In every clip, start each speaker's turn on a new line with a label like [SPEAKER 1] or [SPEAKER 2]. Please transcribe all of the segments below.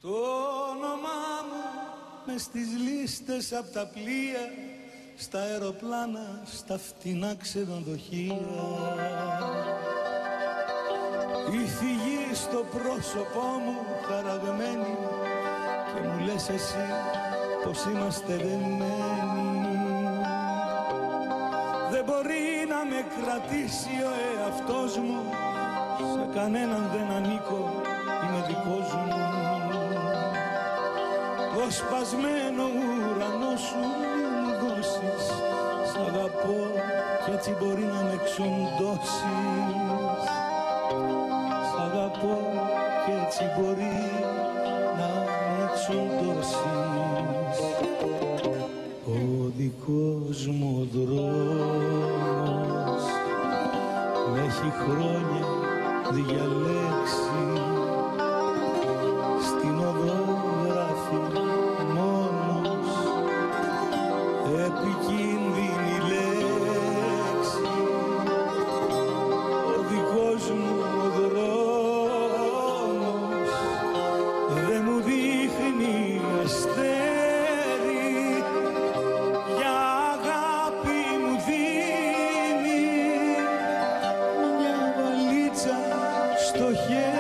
[SPEAKER 1] Το όνομά μου μες στις λίστες απ' τα πλοία, στα αεροπλάνα, στα φτηνά ξενοδοχεία. Η φυγή στο πρόσωπό μου χαραγμένη και μου λες εσύ πως είμαστε δεμένοι. Δεν μπορεί να με κρατήσει ο εαυτός μου, σε κανέναν δεν ανήκω, είμαι δικός μου. Το σπασμένο ουρανό σου μου δώσεις, σ' αγαπώ κι έτσι μπορεί να με εξοντώσεις. Σ' αγαπώ κι έτσι μπορεί να με εξοντώσεις. Ο δικός μου ο δρόμος με έχει χρόνια διαλέξει, στην οδό γράφει μόνος επικίνδυνη λέξη. Ο δικός μου ο δρόμος δεν μου δείχνει αστέρι, για αγάπη μου δίνει μια βαλίτσα στο χέρι.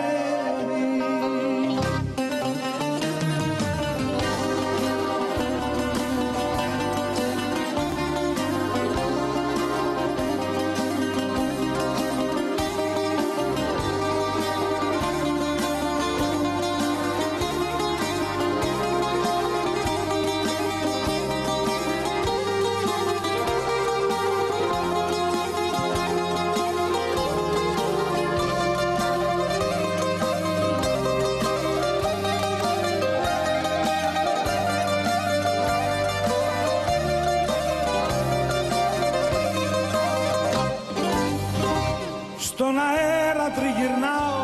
[SPEAKER 1] Στον αέρα τριγυρνάω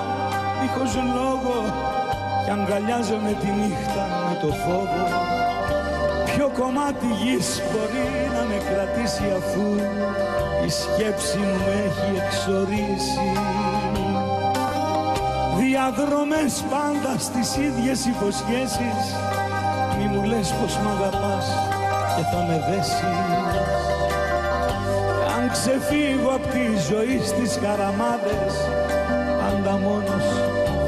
[SPEAKER 1] δίχως λόγο κι αγκαλιάζομαι τη νύχτα με το φόβο. Ποιο κομμάτι γης μπορεί να με κρατήσει, αφού η σκέψη μου με έχει εξορίσει. Διαδρομές πάντα στις ίδιες υποσχέσεις, μη μου λες πως μ' αγαπάς και θα με δέσεις. Αν ξεφύγω απ' τη ζωή στις χαραμάδες, πάντα μόνος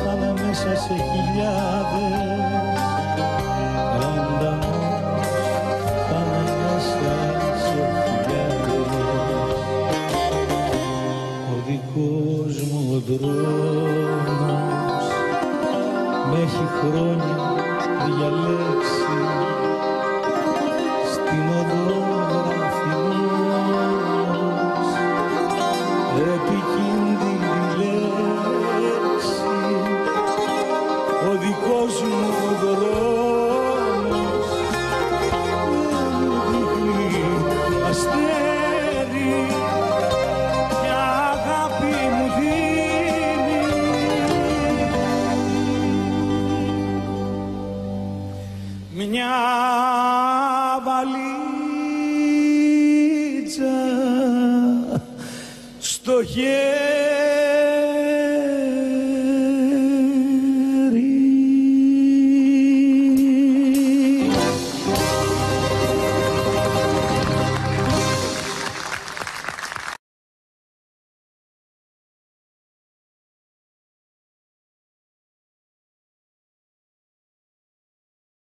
[SPEAKER 1] θα είμαι μέσα σε χιλιάδες. Πάντα μόνος θα είμαι μέσα σε χιλιάδες. Ο δικός μου ο δρόμος με έχει χρόνια διαλέξει, στην οδό